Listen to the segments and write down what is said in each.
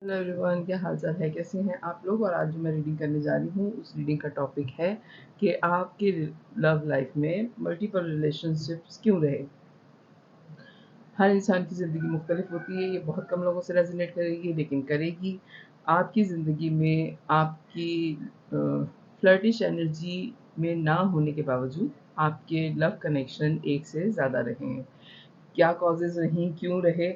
Hello everyone, क्या हाल चाल है, कैसे हैं आप लोग। और आज जो मैं रीडिंग करने जा रही हूँ उस रीडिंग का टॉपिक है कि आपके लव लाइफ में मल्टीपल रिलेशनशिप्स क्यों रहे। हर इंसान की ज़िंदगी मुख्तलिफ होती है, ये बहुत कम लोगों से रेजोनेट करेगी लेकिन करेगी। आपकी ज़िंदगी में आपकी फ्लर्टिश एनर्जी में ना होने के बावजूद आपके लव कनेक्शन एक से ज़्यादा रहे हैं। क्या कॉजेज़ रहीं, क्यों रहे,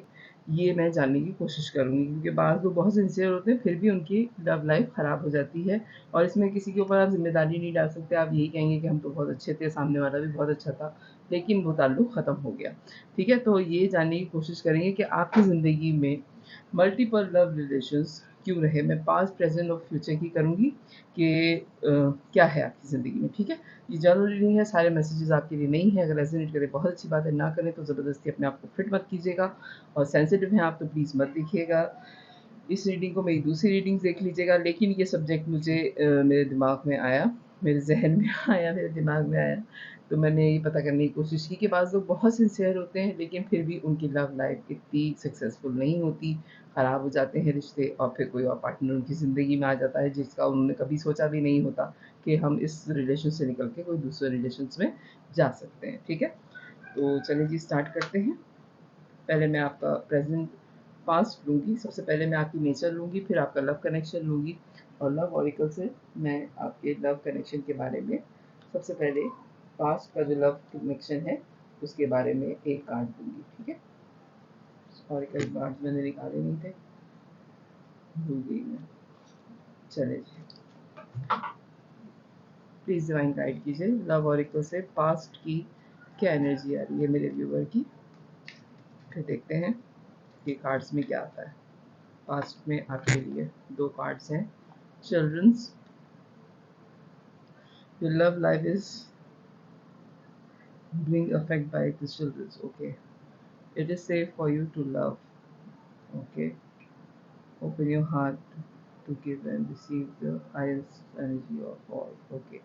ये मैं जानने की कोशिश करूँगी, क्योंकि बाज़ लोग बहुत सिंसियर होते हैं फिर भी उनकी लव लाइफ़ ख़राब हो जाती है। और इसमें किसी के ऊपर आप ज़िम्मेदारी नहीं डाल सकते। आप यही कहेंगे कि हम तो बहुत अच्छे थे, सामने वाला भी बहुत अच्छा था, लेकिन वो ताल्लुक़ ख़त्म हो गया। ठीक है, तो ये जानने की कोशिश करेंगे कि आपकी ज़िंदगी में मल्टीपल लव रिलेशंस क्यों रहे। मैं पास्ट, प्रेज़ेंट और फ्यूचर की करूँगी कि क्या है आपकी ज़िंदगी में। ठीक है, ये जनरल रीडिंग है, सारे मैसेजेस आपके लिए नहीं है। अगर रेजोनेट करे बहुत अच्छी बात है, ना करें तो ज़बरदस्ती अपने आप को फिट मत कीजिएगा। और सेंसिटिव हैं आप तो प्लीज़ मत देखिएगा। इस रीडिंग को मेरी दूसरी रीडिंग देख लीजिएगा। लेकिन ये सब्जेक्ट मुझे मेरे दिमाग में आया, मेरे जहन में आया, मेरे दिमाग में आया, तो मैंने ये पता करने की कोशिश की कि बाज़ लोग बहुत सिंसियर होते हैं लेकिन फिर भी उनकी लव लाइफ इतनी सक्सेसफुल नहीं होती, ख़राब हो जाते हैं रिश्ते, और फिर कोई और पार्टनर उनकी ज़िंदगी में आ जाता है जिसका उन्होंने कभी सोचा भी नहीं होता कि हम इस रिलेशन से निकल के कोई दूसरे रिलेशंस में जा सकते हैं। ठीक है, तो चलिए जी स्टार्ट करते हैं। पहले मैं आपका प्रेजेंट पास्ट लूँगी, सबसे पहले मैं आपकी नेचर लूँगी, फिर आपका लव कनेक्शन लूँगी, और लव ऑरिकल से मैं आपके लव कनेक्शन के बारे में सबसे पहले पास्ट का जो लव कनेक्शन है उसके बारे में एक कार्ड दूँगी। ठीक है, ऑरिकल कार्ड्स मैंने निकाले नहीं थे, भूल गई मैं। चले जी, प्लीज़ डिवाइन गाइड कीजिए लव ऑरिकल से पास्ट की क्या एनर्जी आ रही है मेरे व्यूअर की। फिर देखते हैं कि कार्ड्स में क्या आता है। पास्ट में आपके लिए दो कार्ड्स हैं। Childrens, your love life is being affected by the children's. Okay, it is safe for you to love. Okay, open your heart to give and receive the highest energy of all. Okay,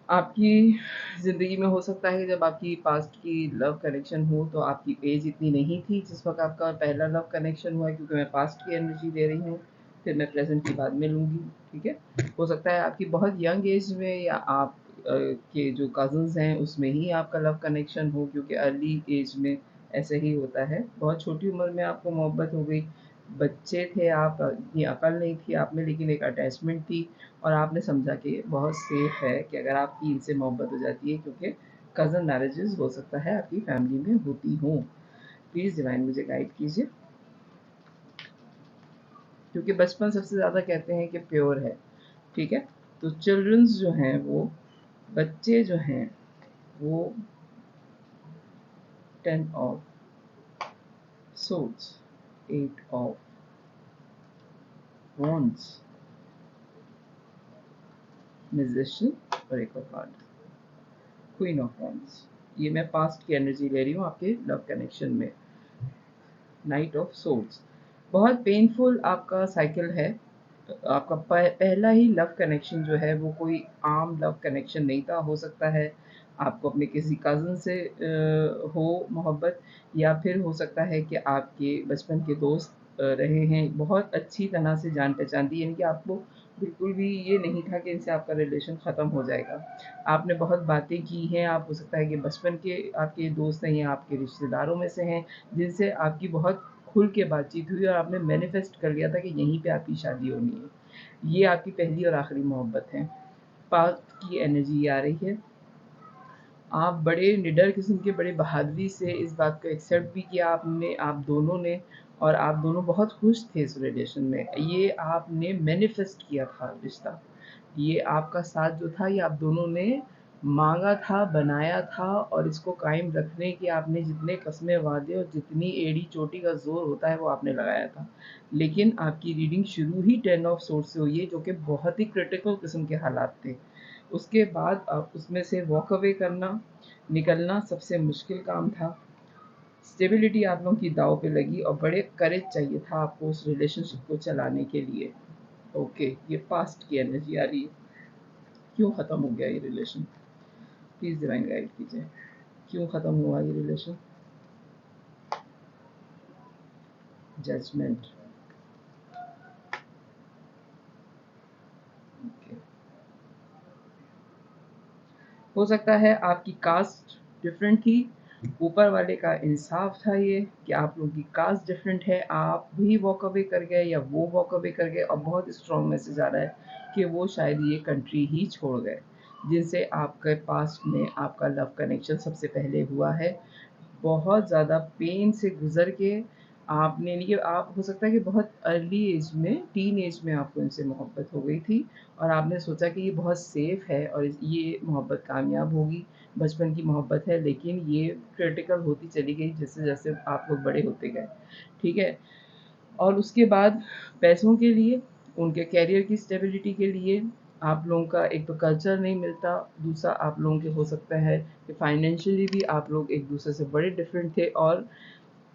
आपकी ज़िंदगी में हो सकता है जब आपकी past की love connection हो तो आपकी एज इतनी नहीं थी जिस वक्त आपका पहला लव कनेक्शन हुआ, क्योंकि मैं पास्ट की एनर्जी दे रही हूँ, फिर मैं प्रेजेंट की बाद में लूँगी। ठीक है, हो सकता है आपकी बहुत यंग एज में या आप के जो कज़न्स हैं उसमें ही आपका लव कनेक्शन हो, क्योंकि अर्ली एज में ऐसे ही होता है। बहुत छोटी उम्र में आपको मोहब्बत हो गई, बच्चे थे आप, इतनी अकल नहीं थी आप में, लेकिन एक अटैचमेंट थी और आपने समझा कि बहुत सेफ है कि अगर आपकी इनसे मोहब्बत हो जाती है, क्योंकि कज़न मैरिजेस हो सकता है आपकी फैमिली में होती हों। प्लीज़ डिवाइन मुझे गाइड कीजिए, क्योंकि बचपन सबसे ज़्यादा कहते हैं कि प्योर है। ठीक है, तो चिल्ड्रंस जो हैं वो, बच्चे जो हैं वो 10 of swords, 8 of wands, musician और एक और कार्ड क्वीन ऑफ वॉन्ड्स। ये मैं पास्ट की एनर्जी ले रही हूँ आपके लव कनेक्शन में। नाइट ऑफ सोर्ड्स, बहुत पेनफुल आपका साइकिल है। आपका पहला ही लव कनेक्शन जो है वो कोई आम लव कनेक्शन नहीं था। हो सकता है आपको अपने किसी कज़न से हो मोहब्बत, या फिर हो सकता है कि आपके बचपन के दोस्त रहे हैं, बहुत अच्छी तरह से जान पहचान थी, यानी कि आपको बिल्कुल भी ये नहीं था कि इनसे आपका रिलेशन ख़त्म हो जाएगा। आपने बहुत बातें की हैं, आप हो सकता है कि बचपन के आपके दोस्त हैं या आपके रिश्तेदारों में से हैं जिनसे आपकी बहुत खुल के बातचीत हुई और आपने मैनिफेस्ट कर लिया था कि यहीं पे आपकी शादी होनी है। ये आपकी पहली और आखिरी मोहब्बत है। पास्ट की एनर्जी आ रही है। आप बड़े निडर किस्म के, बड़े बहादुरी से इस बात को एक्सेप्ट भी किया आपने, आप दोनों ने, और आप दोनों बहुत खुश थे इस रिलेशन में। ये आपने मैनिफेस्ट किया था रिश्ता, ये आपका साथ जो था ये आप दोनों ने मांगा था, बनाया था, और इसको कायम रखने के आपने जितने कस्में वादे और जितनी एड़ी चोटी का जोर होता है वो आपने लगाया था। लेकिन आपकी रीडिंग शुरू ही 10 ऑफ सोर्ड से हुई है, जो कि बहुत ही क्रिटिकल किस्म के हालात थे। उसके बाद उसमें से वॉक अवे करना, निकलना सबसे मुश्किल काम था। स्टेबिलिटी आप लोगों की दाव पे लगी और बड़े करेज चाहिए था आपको उस रिलेशनशिप को चलाने के लिए। ओके, ये पास्ट की एनर्जी आ रही है। क्यों ख़त्म हो गया ये रिलेशन, प्लीज़ डिवाइन गाइड कीजिए, क्यों ख़त्म हुआ ये रिलेशन। जजमेंट, हो सकता है आपकी कास्ट डिफरेंट थी, ऊपर वाले का इंसाफ था ये कि आप लोगों की कास्ट डिफरेंट है, आप भी वॉक अवे कर गए या वो वॉक अवे कर गए, और बहुत स्ट्रॉन्ग मैसेज आ रहा है कि वो शायद ये कंट्री ही छोड़ गए, जिनसे आपके पास्ट में आपका लव कनेक्शन सबसे पहले हुआ है। बहुत ज़्यादा पेन से गुजर के आपने, ये आप हो सकता है कि बहुत अर्ली एज में, टीन एज में आपको इनसे मोहब्बत हो गई थी और आपने सोचा कि ये बहुत सेफ है और ये मोहब्बत कामयाब होगी, बचपन की मोहब्बत है, लेकिन ये क्रिटिकल होती चली गई जैसे जैसे आप लोग बड़े होते गए। ठीक है, और उसके बाद पैसों के लिए, उनके करियर की स्टेबिलिटी के लिए आप लोगों का एक तो कल्चर नहीं मिलता, दूसरा आप लोगों के हो सकता है कि फाइनेंशियली भी आप लोग एक दूसरे से बड़े डिफरेंट थे, और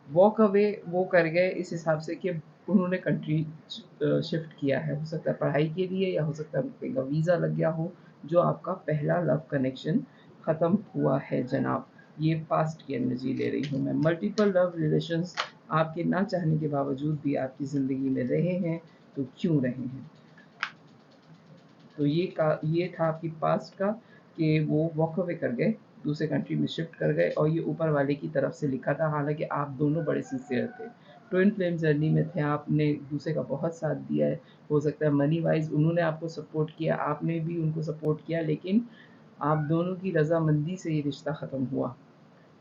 वॉक अवे वो कर गए इस हिसाब से कि उन्होंने कंट्री शिफ्ट किया है, हो सकता है पढ़ाई के लिए या हो सकता है कहीं का वीज़ा लग गया हो, जो आपका पहला लव कनेक्शन ख़त्म हुआ है जनाब। ये पास्ट की एनर्जी ले रही हूँ मैं। मल्टीपल लव रिलेशंस आपके ना चाहने के बावजूद भी आपकी ज़िंदगी में रहे हैं, तो क्यों रहे हैं? तो ये था आपकी पास्ट का कि वो वॉक अवे कर गए, दूसरे कंट्री में शिफ्ट कर गए, और ये ऊपर वाले की तरफ से लिखा था, हालांकि आप दोनों बड़े सिंसियर थे, ट्विन फ्लेम जर्नी में थे, आपने एक दूसरे का बहुत साथ दिया है, हो सकता है मनी वाइज उन्होंने आपको सपोर्ट किया, आपने भी उनको सपोर्ट किया, लेकिन आप दोनों की रजामंदी से ये रिश्ता ख़त्म हुआ।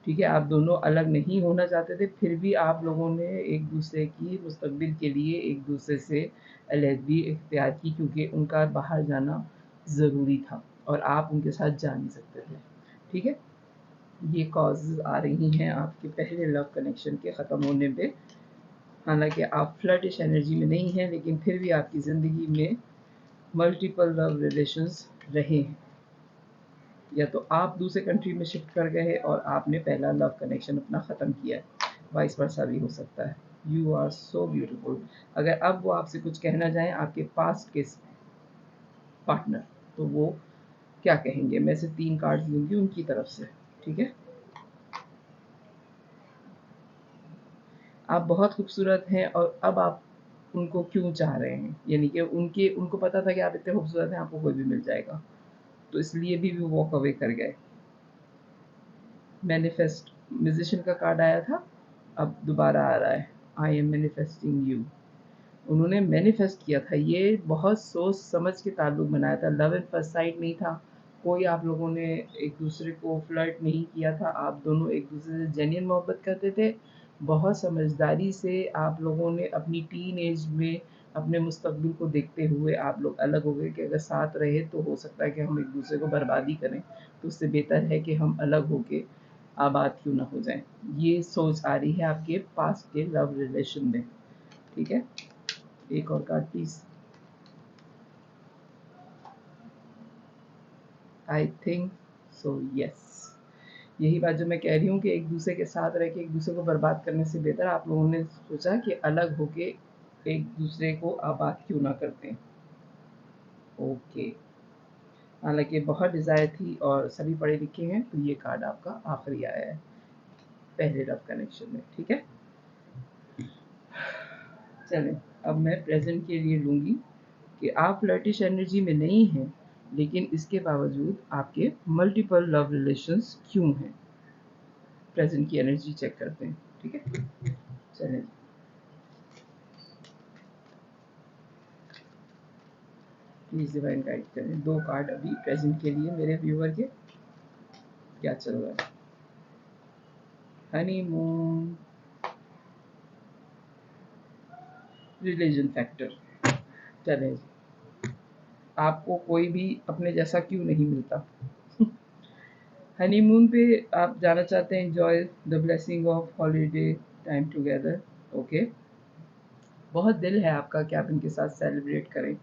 ठीक है, आप दोनों अलग नहीं होना चाहते थे, फिर भी आप लोगों ने एक दूसरे की मुस्तकबिल के लिए एक दूसरे से अलहदगी इख्तियार की, क्योंकि उनका बाहर जाना ज़रूरी था और आप उनके साथ जा नहीं सकते थे। ठीक है, ये कॉजेज़ आ रही हैं आपके पहले लव कनेक्शन के ख़त्म होने पे। हालांकि आप फ्लर्टिश एनर्जी में नहीं हैं, लेकिन फिर भी आपकी ज़िंदगी में मल्टीपल लव रिलेशंस रहे हैं, या तो आप दूसरे कंट्री में शिफ्ट कर गए हैं और आपने पहला लव कनेक्शन अपना ख़त्म किया है, वाइस वर्सा भी हो सकता है। You are so beautiful. अगर अब वो आपसे कुछ कहना चाहें आपके पास्ट के पार्टनर, तो वो क्या कहेंगे? मैं से 3 कार्ड्स लूँगी उनकी तरफ से। ठीक है, आप बहुत खूबसूरत हैं और अब आप उनको क्यों चाह रहे हैं? यानी कि उनको पता था कि आप इतने खूबसूरत हैं, आपको कोई भी मिल जाएगा, तो इसलिए भी वो वॉक अवे कर गए। मैनिफेस्ट म्यूजिशियन का कार्ड आया था, अब दोबारा आ रहा है, आई एम मैनिफेस्टिंग यू। उन्होंने मैनिफेस्ट किया था, ये बहुत सोच समझ के ताल्लुक बनाया था, लव एट फर्स्ट साइट नहीं था, कोई आप लोगों ने एक दूसरे को फ्लर्ट नहीं किया था, आप दोनों एक दूसरे से जेन्युइन मोहब्बत करते थे। बहुत समझदारी से आप लोगों ने अपनी टीन एज में अपने मुस्तकबिल को देखते हुए आप लोग अलग हो गए कि अगर साथ रहे तो हो सकता है कि हम एक दूसरे को बर्बादी करें, तो उससे बेहतर है कि हम अलग होके आबाद क्यों ना हो जाएं। ये सोच आ रही है आपके पास्ट के लव रिलेशन में। ठीक है, एक और card please. I think so yes, यही बात जो मैं कह रही हूँ कि एक दूसरे के साथ रह के एक दूसरे को बर्बाद करने से बेहतर आप लोगों ने सोचा कि अलग होके एक दूसरे को आबाद क्यों ना करते हैं। ओके, हालांकि बहुत डिज़ायर थी और सभी पढ़े लिखे हैं, तो ये कार्ड आपका आखिरी आया है पहले लव कनेक्शन में। ठीक है, चलें अब मैं प्रेजेंट के लिए लूँगी कि आप फ्लर्टिश एनर्जी में नहीं हैं, लेकिन इसके बावजूद आपके मल्टीपल लव रिलेशंस क्यों हैं। प्रेजेंट की एनर्जी चेक करते हैं। ठीक है, चलें प्लीज़ डिवाइन गाइड करें। 2 कार्ड अभी प्रेजेंट के लिए मेरे व्यूअर के, क्या चल रहा है? Honeymoon, religion factor. चलें, आपको कोई भी अपने जैसा क्यों नहीं मिलता? हनीमून पे आप जाना चाहते हैं, enjoy the blessing of holiday time together. Okay, बहुत दिल है आपका कि आप इनके साथ सेलिब्रेट करें,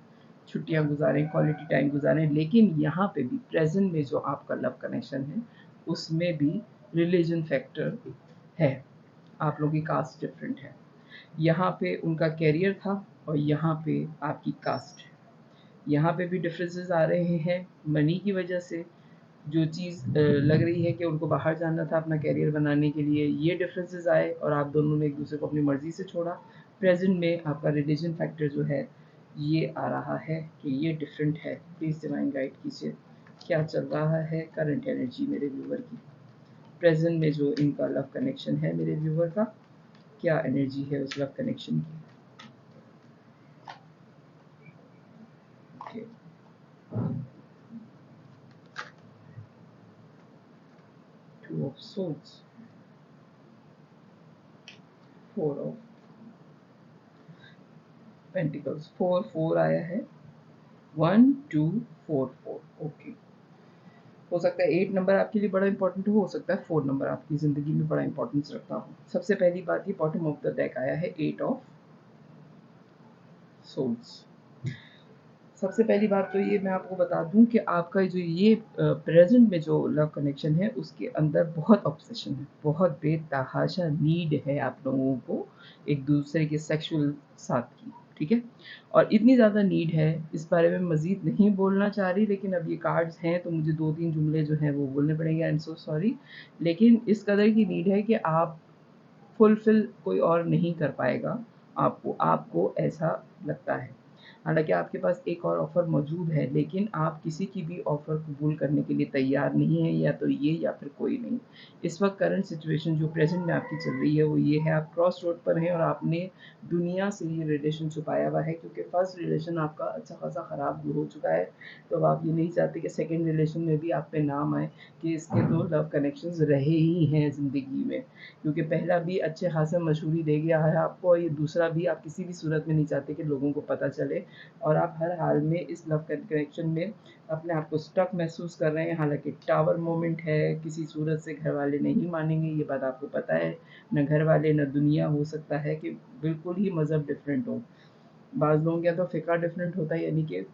छुट्टियां गुजारें, क्वालिटी टाइम गुजारें, लेकिन यहाँ पे भी प्रेजेंट में जो आपका लव कनेक्शन है उसमें भी रिलीजन फैक्टर है, आप लोगों की कास्ट डिफरेंट है। यहाँ पे उनका कैरियर था और यहाँ पे आपकी कास्ट है, यहाँ पे भी डिफरेंसेस आ रहे हैं मनी की वजह से। जो चीज़ लग रही है कि उनको बाहर जाना था अपना करियर बनाने के लिए, ये डिफरेंसेस आए और आप दोनों ने एक दूसरे को अपनी मर्ज़ी से छोड़ा। प्रेजेंट में आपका रिलीजन फैक्टर जो है ये आ रहा है कि ये डिफरेंट है। प्लीज़ डिवाइन गाइड कीजिए क्या चल रहा है करंट एनर्जी मेरे व्यूवर की, प्रेजेंट में जो इनका लव कनेक्शन है मेरे व्यूवर का, क्या एनर्जी है उस लव कनेक्शन की। okay. Two of Swords, Four of Pentacles, 4 आया है, 1 2 4 4। ओके, हो सकता है 8 नंबर आपके लिए बड़ा इंपॉर्टेंट हो सकता है 4 नंबर आपकी ज़िंदगी में बड़ा इंपॉर्टेंस रखता हो। सबसे पहली बात, ये बॉटम ऑफ द डेक आया है 8 ऑफ सोल्स। सबसे पहली बात तो ये मैं आपको बता दूं कि आपका जो ये प्रेजेंट में जो लव कनेक्शन है उसके अंदर बहुत ऑब्सेशन है, बहुत बेतहाशा नीड है आप लोगों को एक दूसरे के सेक्सुअल साथ की, ठीक है। और इतनी ज़्यादा नीड है, इस बारे में मज़ीद नहीं बोलना चाह रही, लेकिन अब ये कार्ड्स हैं तो मुझे 2-3 जुमले जो हैं वो बोलने पड़ेंगे, आई एम सो सॉरी। लेकिन इस कदर की नीड है कि आप फुलफिल कोई और नहीं कर पाएगा आपको, आपको ऐसा लगता है। हालांकि आपके पास एक और ऑफ़र मौजूद है, लेकिन आप किसी की भी ऑफ़र कबूल करने के लिए तैयार नहीं हैं, या तो ये या फिर कोई नहीं। इस वक्त करंट सिचुएशन जो प्रेजेंट में आपकी चल रही है वो ये है, आप क्रॉस रोड पर हैं और आपने दुनिया से ये रिलेशन छुपाया हुआ है, क्योंकि फर्स्ट रिलेशन आपका अच्छा खासा ख़राब हो चुका है। तो अब आप ये नहीं चाहते कि सेकेंड रिलेशन में भी आप पे नाम आए कि इसके 2 लव कनेक्शंस रहे ही हैं ज़िंदगी में, क्योंकि पहला भी अच्छे खासा मशहूरी दे गया है आपको, और ये दूसरा भी आप किसी भी सूरत में नहीं चाहते कि लोगों को पता चले, और आप हर हाल में इस लव कनेक्शन में अपने आप को स्टक महसूस कर रहे हैं। हालांकि टावर मोमेंट है, किसी सूरत से घर वाले नहीं मानेंगे, ये बात आपको पता है, न घर वाले न दुनिया, हो सकता है कि बिल्कुल ही मज़हब डिफरेंट हो। बाज़ लोगों का तो फ़िक्रा डिफरेंट होता है, यानी कि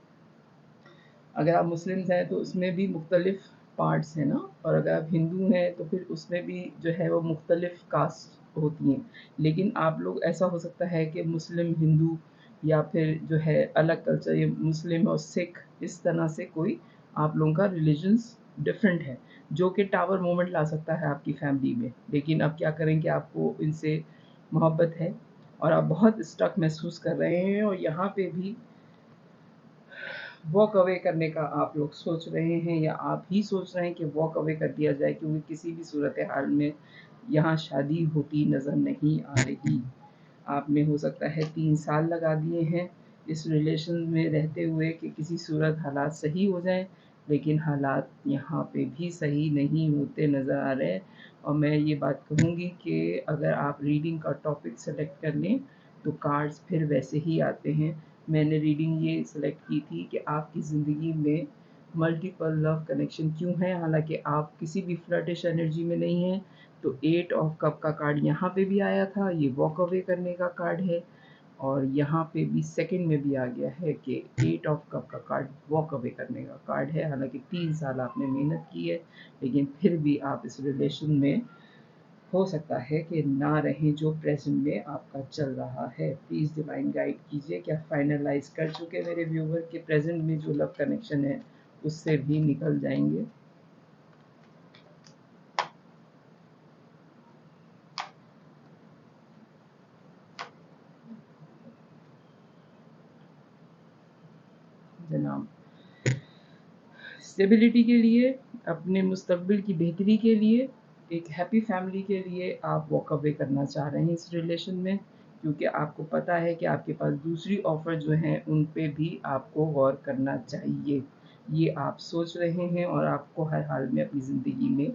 अगर आप मुस्लिम्स हैं तो उसमें भी मुख्तलिफ पार्ट्स हैं ना, और अगर आप हिंदू हैं तो फिर उसमें भी जो है वो मुख्तलिफ कास्ट होती हैं। लेकिन आप लोग, ऐसा हो सकता है कि मुस्लिम हिंदू या फिर जो है अलग कल्चर, ये मुस्लिम और सिख, इस तरह से कोई आप लोगों का रिलीजन्स डिफरेंट है, जो कि टावर मोमेंट ला सकता है आपकी फैमिली में। लेकिन अब क्या करें कि आपको इनसे मोहब्बत है और आप बहुत स्टक महसूस कर रहे हैं, और यहाँ पे भी वॉक अवे करने का आप लोग सोच रहे हैं, या आप ही सोच रहे हैं कि वॉक अवे कर दिया जाए, क्योंकि किसी भी सूरत हाल में यहाँ शादी होती नज़र नहीं आ रही। आपने हो सकता है 3 साल लगा दिए हैं इस रिलेशन में रहते हुए कि किसी सूरत हालात सही हो जाएं, लेकिन हालात यहाँ पे भी सही नहीं होते नज़र आ रहे हैं। और मैं ये बात कहूँगी कि अगर आप रीडिंग का टॉपिक सेलेक्ट कर लें तो कार्ड्स फिर वैसे ही आते हैं। मैंने रीडिंग ये सेलेक्ट की थी कि आपकी ज़िंदगी में मल्टीपल लव कनेक्शन क्यों हैं, हालांकि आप किसी भी फ्लर्टिश एनर्जी में नहीं हैं। तो 8 ऑफ कप का कार्ड यहाँ पे भी आया था, ये वॉक अवे करने का कार्ड है, और यहाँ पे भी सेकंड में भी आ गया है कि 8 ऑफ कप का कार्ड वॉक अवे करने का कार्ड है। हालांकि 3 साल आपने मेहनत की है, लेकिन फिर भी आप इस रिलेशन में हो सकता है कि ना रहें जो प्रेजेंट में आपका चल रहा है। प्लीज़ डिवाइन गाइड कीजिए, क्या फाइनलाइज कर चुके मेरे व्यूवर के प्रेजेंट में जो लव कनेक्शन है उससे भी निकल जाएंगे। जनाब, स्टेबिलिटी के लिए, अपने मुस्तकबिल की बेहतरी के लिए, एक हैप्पी फैमिली के लिए आप वॉक अवे करना चाह रहे हैं इस रिलेशन में, क्योंकि आपको पता है कि आपके पास दूसरी ऑफ़र जो हैं उन पे भी आपको गौर करना चाहिए। ये आप सोच रहे हैं, और आपको हर हाल में अपनी ज़िंदगी में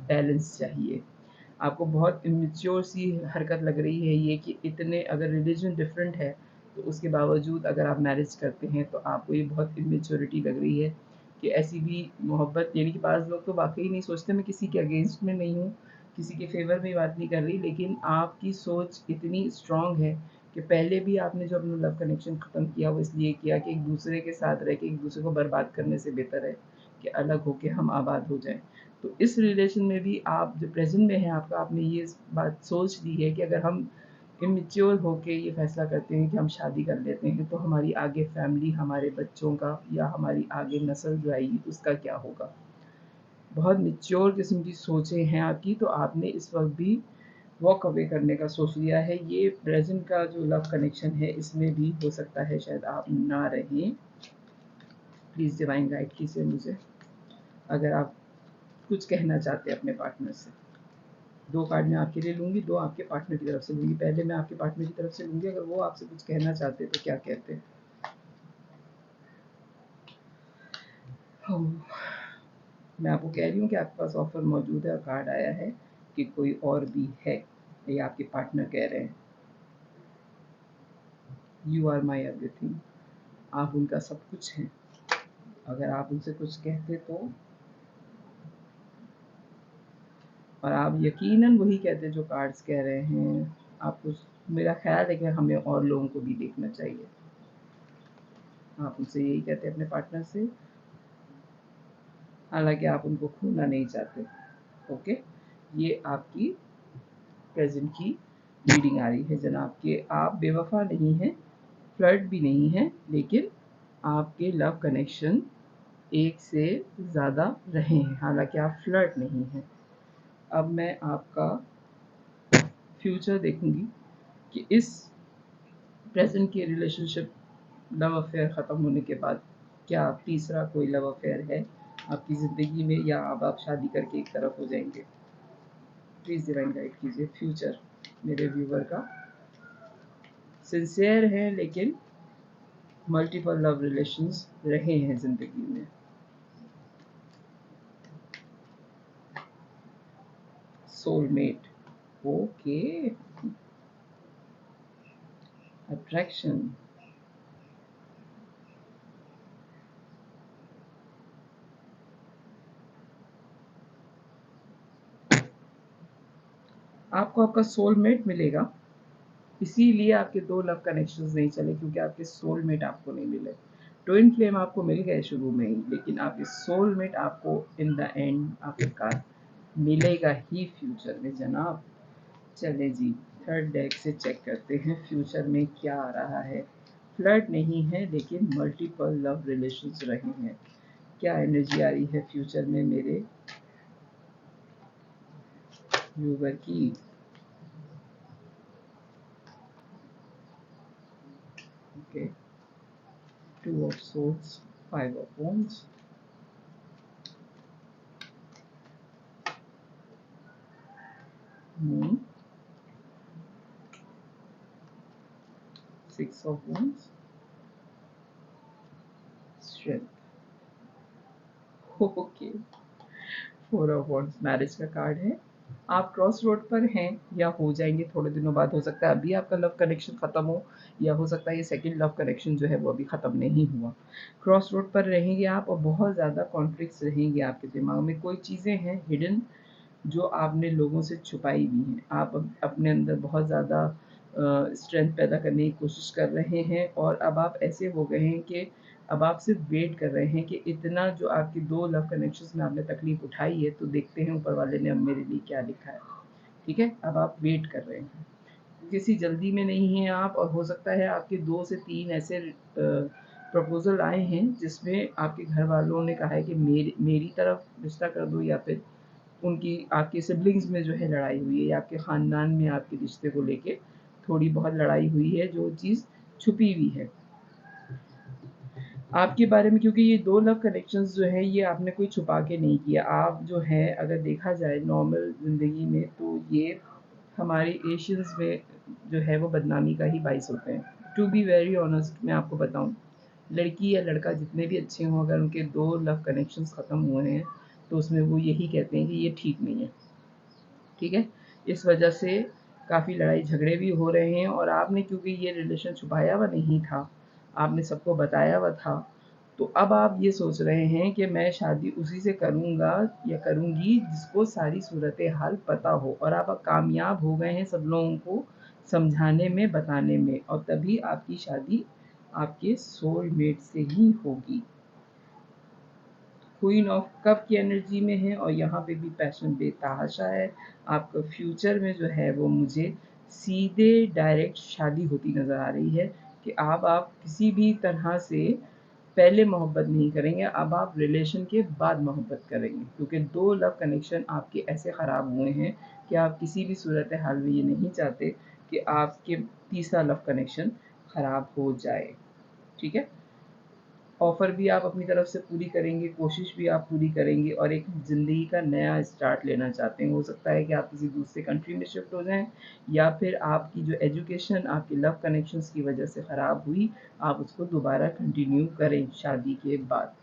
बैलेंस चाहिए। आपको बहुत इमेच्योर सी हरकत लग रही है ये, कि इतने अगर रिलीजन डिफरेंट है तो उसके बावजूद अगर आप मैरिज करते हैं तो आपको ये बहुत इमेच्योरिटी लग रही है कि ऐसी भी मोहब्बत, यानी कि बाज़ लोग तो वाक़ई नहीं सोचते। मैं किसी के अगेंस्ट में नहीं हूँ, किसी के फेवर में बात नहीं कर रही, लेकिन आपकी सोच इतनी स्ट्रॉन्ग है कि पहले भी आपने जो अपना लव कनेक्शन ख़त्म किया वो इसलिए किया कि एक दूसरे के साथ रह के एक दूसरे को बर्बाद करने से बेहतर है कि अलग होके हम आबाद हो जाएं। तो इस रिलेशन में भी आप जो प्रेजेंट में है आपका, आपने ये बात सोच ली है कि अगर हम इमेच्योर होके ये फैसला करते हैं कि हम शादी कर लेते हैं तो हमारी आगे फैमिली, हमारे बच्चों का या हमारी आगे नस्ल जो आएगी उसका क्या होगा। बहुत मेच्योर किस्म की सोचें हैं आपकी, तो आपने इस वक्त भी वॉक अवे करने का सोच लिया है। ये प्रेजेंट का जो लव कनेक्शन है इसमें भी हो सकता है शायद आप ना रहें। प्लीज़ डिवाइन गाइड कीजिए मुझे। अगर आप कुछ कहना चाहते हैं अपने पार्टनर से। 2 कार्ड मैं आपके लिए लूँगी, 2 आपके पार्टनर की तरफ से लूँगी। पहले मैं आपके पार्टनर की तरफ से लूँगी, अगर वो आपसे कुछ कहना चाहते हैं तो क्या कहते हैं? मैं आपको कह रही हूँ कि आपके पास ऑफ़र मौजूद है और कार्ड आया है कि कोई और भी है, ये आपके पार्टनर कह रहे हैं। यू आर माई एवरीथिंग, आप उनका सब कुछ हैं। अगर आप उनसे कुछ कहते तो, और आप यकीनन वही कहते जो कार्ड्स कह रहे हैं। आपको, मेरा ख्याल है कि हमें और लोगों को भी देखना चाहिए। आप उनसे यही कहते हैं अपने पार्टनर से, हालांकि आप उनको खोना नहीं चाहते। ओके, ये आपकी प्रेजेंट की रीडिंग आ रही है जनाब कि आप बेवफा नहीं हैं, फ्लर्ट भी नहीं हैं, लेकिन आपके लव कनेक्शन एक से ज़्यादा रहे हैं, हालांकि आप फ्लर्ट नहीं हैं। अब मैं आपका फ्यूचर देखूंगी कि इस प्रेजेंट की रिलेशनशिप लव अफेयर ख़त्म होने के बाद क्या तीसरा कोई लव अफेयर है आपकी ज़िंदगी में, या अब आप शादी करके एक तरफ हो जाएंगे। प्लीज़ डिवाइन गाइड कीजिए फ्यूचर मेरे व्यूवर का। सिंसियर है लेकिन मल्टीपल लव रिलेशंस रहे हैं ज़िंदगी में। सोलमेट, ओके, अट्रैक्शन, आपको आपका सोलमेट मिलेगा, इसीलिए आपके 2 लव कनेक्शंस नहीं चले, क्योंकि आपके सोलमेट आपको नहीं मिले। ट्विन फ्लेम आपको मिल गए शुरू में ही, लेकिन आपके सोलमेट आपको इन द एंड आखिरकार मिलेगा ही फ्यूचर में जनाब। चले जी, थर्ड डेक से चेक करते हैं फ्यूचर में क्या आ रहा है। फ्लर्ट नहीं है लेकिन मल्टीपल लव रिलेशंस रहे हैं। क्या एनर्जी आ रही है फ्यूचर में मेरे व्यूवर की? Okay, 2 of swords, 5 of wands, moon, 6 of wands, strength, okay, 4 of wands marriage का कार्ड है। आप क्रॉस रोड पर हैं या हो जाएंगे थोड़े दिनों बाद, हो सकता है अभी आपका लव कनेक्शन ख़त्म हो, या हो सकता है ये सेकंड लव कनेक्शन जो है वो अभी ख़त्म नहीं हुआ। क्रॉस रोड पर रहेंगे आप, और बहुत ज़्यादा कॉन्फ्लिक्ट्स रहेंगे आपके दिमाग में। कोई चीज़ें हैं हिडन जो आपने लोगों से छुपाई हुई हैं। आप अपने अंदर बहुत ज़्यादा स्ट्रेंथ पैदा करने की कोशिश कर रहे हैं, और अब आप ऐसे हो गए हैं कि अब आप सिर्फ वेट कर रहे हैं कि इतना जो आपकी 2 लव कनेक्शंस में आपने तकलीफ उठाई है, तो देखते हैं ऊपर वाले ने अब मेरे लिए क्या लिखा है। ठीक है, अब आप वेट कर रहे हैं, किसी जल्दी में नहीं हैं आप, और हो सकता है आपके 2 से 3 ऐसे प्रपोजल आए हैं जिसमें आपके घर वालों ने कहा है कि मेरी तरफ रिश्ता कर दो, या फिर उनकी आपके सिबलिंग्स में जो है लड़ाई हुई है, या आपके ख़ानदान में आपके रिश्ते को लेके थोड़ी बहुत लड़ाई हुई है, जो चीज़ छुपी हुई है आपके बारे में। क्योंकि ये 2 लव कनेक्शंस जो हैं ये आपने कोई छुपा के नहीं किया। आप जो है अगर देखा जाए नॉर्मल ज़िंदगी में, तो ये हमारे एशियंस में जो है वो बदनामी का ही बाइस होते हैं। टू बी वेरी ऑनेस्ट मैं आपको बताऊँ, लड़की या लड़का जितने भी अच्छे हों, अगर उनके 2 लव कनेक्शंस ख़त्म हुए हैं तो उसमें वो यही कहते हैं कि ये ठीक नहीं है। ठीक है, इस वजह से काफ़ी लड़ाई झगड़े भी हो रहे हैं, और आपने क्योंकि ये रिलेशन छुपाया हुआ नहीं था, आपने सबको बताया हुआ था, तो अब आप ये सोच रहे हैं कि मैं शादी उसी से करूँगा या करूँगी जिसको सारी सूरत हाल पता हो, और आप कामयाब हो गए हैं सब लोगों को समझाने में, बताने में, और तभी आपकी शादी आपके सोलमेट से ही होगी। क्वीन ऑफ कप की एनर्जी में है, और यहाँ पे भी पैशन बेतहाशा है। आपका फ्यूचर में जो है वो मुझे सीधे डायरेक्ट शादी होती नज़र आ रही है, कि अब आप किसी भी तरह से पहले मोहब्बत नहीं करेंगे, अब आप रिलेशन के बाद मोहब्बत करेंगे, क्योंकि 2 लव कनेक्शन आपके ऐसे ख़राब हुए हैं कि आप किसी भी सूरत हाल में ये नहीं चाहते कि आपके तीसरा लव कनेक्शन ख़राब हो जाए। ठीक है, ऑफ़र भी आप अपनी तरफ से पूरी करेंगे, कोशिश भी आप पूरी करेंगे और एक ज़िंदगी का नया स्टार्ट लेना चाहते हैं। हो सकता है कि आप किसी दूसरे कंट्री में शिफ्ट हो जाएँ या फिर आपकी जो एजुकेशन आपके लव कनेक्शंस की वजह से ख़राब हुई, आप उसको दोबारा कंटिन्यू करें शादी के बाद।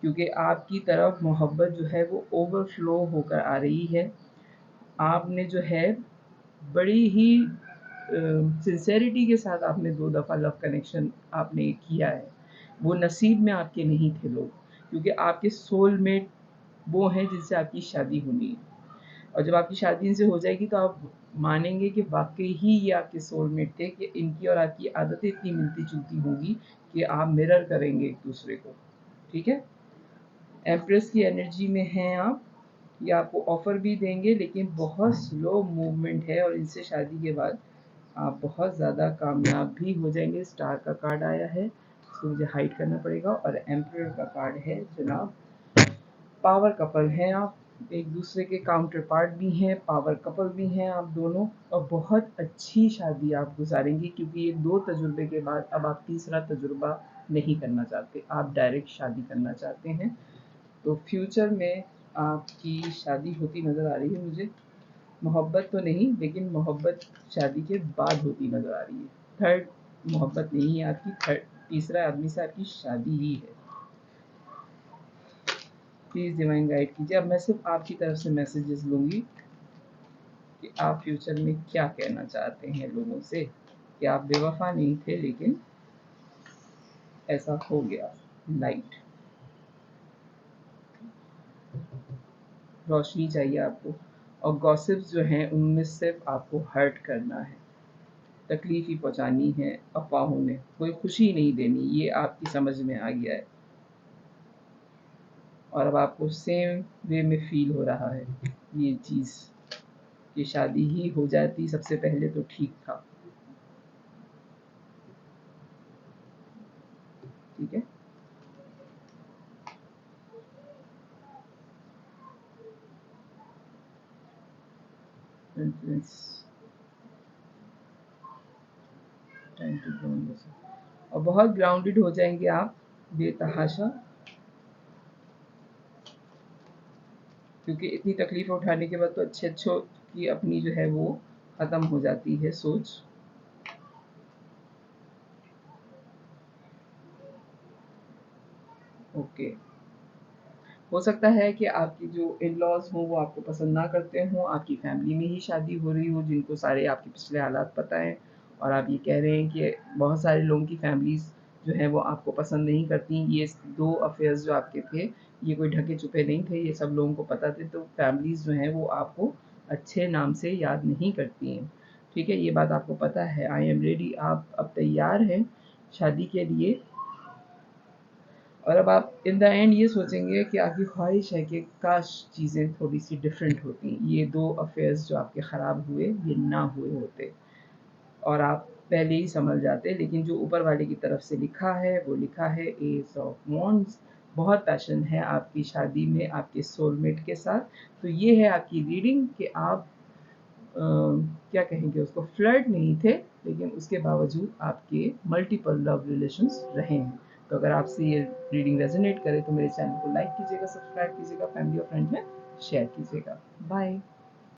क्योंकि आपकी तरफ मोहब्बत जो है वो ओवरफ्लो होकर आ रही है। आपने जो है बड़ी ही सिंसेरिटी के साथ आपने 2 दफ़ा लव कनेक्शन आपने किया है। वो नसीब में आपके नहीं थे लोग, क्योंकि आपके सोलमेट वो हैं जिनसे आपकी शादी होनी है। और जब आपकी शादी इनसे हो जाएगी तो आप मानेंगे कि वाक़ई ही ये आपके सोलमेट थे, कि इनकी और आपकी आदतें इतनी मिलती-जुलती होंगी कि आप मिरर करेंगे एक-दूसरे को। ठीक है? एम्प्रेस की एनर्जी में हैं आप। ये आपको ऑफ़र भी देंगे लेकिन बहुत स्लो मूवमेंट है और इनसे शादी के बाद आप बहुत ज़्यादा कामयाब भी हो जाएंगे। स्टार का कार्ड आया है, इसको मुझे हाइड करना पड़ेगा। और एम्परर का कार्ड है जनाब। पावर कपल हैं आप, एक दूसरे के काउंटर पार्ट भी हैं, पावर कपल भी हैं आप दोनों, और बहुत अच्छी शादी आप गुजारेंगे क्योंकि ये 2 तजुर्बे के बाद अब आप तीसरा तजुर्बा नहीं करना चाहते, आप डायरेक्ट शादी करना चाहते हैं। तो फ्यूचर में आपकी शादी होती नज़र आ रही है मुझे। मोहब्बत तो नहीं, लेकिन मोहब्बत शादी के बाद होती नज़र आ रही है। थर्ड मोहब्बत नहीं है आपकी, थर्ड तीसरा आदमी से आपकी शादी ही है। प्लीज़ डिवाइन गाइड कीजिए। अब मैं सिर्फ आपकी तरफ से मैसेजेस लूँगी कि आप फ्यूचर में क्या कहना चाहते हैं लोगों से, कि आप बेवफा नहीं थे लेकिन ऐसा हो गया। लाइट, रोशनी चाहिए आपको। और गॉसिप्स जो हैं उनमें सिर्फ आपको हर्ट करना है, तकलीफ ही पहुंचानी है। अफवाहों ने कोई खुशी नहीं देनी, ये आपकी समझ में आ गया है। और अब आपको सेम वे में फील हो रहा है ये चीज़, कि शादी ही हो जाती सबसे पहले तो ठीक था। ठीक है, टाइम टू ग्राउंड। और बहुत ग्राउंडेड हो जाएंगे आप बेतहाशा, क्योंकि इतनी तकलीफ उठाने के बाद तो अच्छे अच्छों की अपनी जो है वो ख़त्म हो जाती है सोच। ओके, हो सकता है कि आपकी जो इन लॉज हों वो आपको पसंद ना करते हों, आपकी फैमिली में ही शादी हो रही हो जिनको सारे आपके पिछले हालात पता हैं, और आप ये कह रहे हैं कि बहुत सारे लोगों की फैमिलीज़ जो है वो आपको पसंद नहीं करती। ये 2 अफेयर्स जो आपके थे ये कोई ढके छुपे नहीं थे, ये सब लोगों को पता थे। तो फैमिलीज़ जो हैं वो आपको अच्छे नाम से याद नहीं करती हैं। ठीक है, ये बात आपको पता है। आई एम रेडी, आप अब तैयार हैं शादी के लिए। और अब आप इन द एंड ये सोचेंगे कि आपकी ख्वाहिश है कि काश चीज़ें थोड़ी सी डिफरेंट होती, ये 2 अफेयर्स जो आपके ख़राब हुए ये ना हुए होते, और आप पहले ही संभल जाते। लेकिन जो ऊपर वाले की तरफ से लिखा है वो लिखा है एस ऑफ वॉन्ड्स। बहुत पैशन है आपकी शादी में आपके सोलमेट के साथ। तो ये है आपकी रीडिंग कि आप क्या कहेंगे उसको, फ्लर्ट नहीं थे लेकिन उसके बावजूद आपके मल्टीपल लव रिलेशंस रहे हैं। तो अगर आपसे ये रीडिंग रेजोनेट करे तो मेरे चैनल को लाइक कीजिएगा, सब्सक्राइब कीजिएगा, फैमिली और फ्रेंड्स में शेयर कीजिएगा। बाय।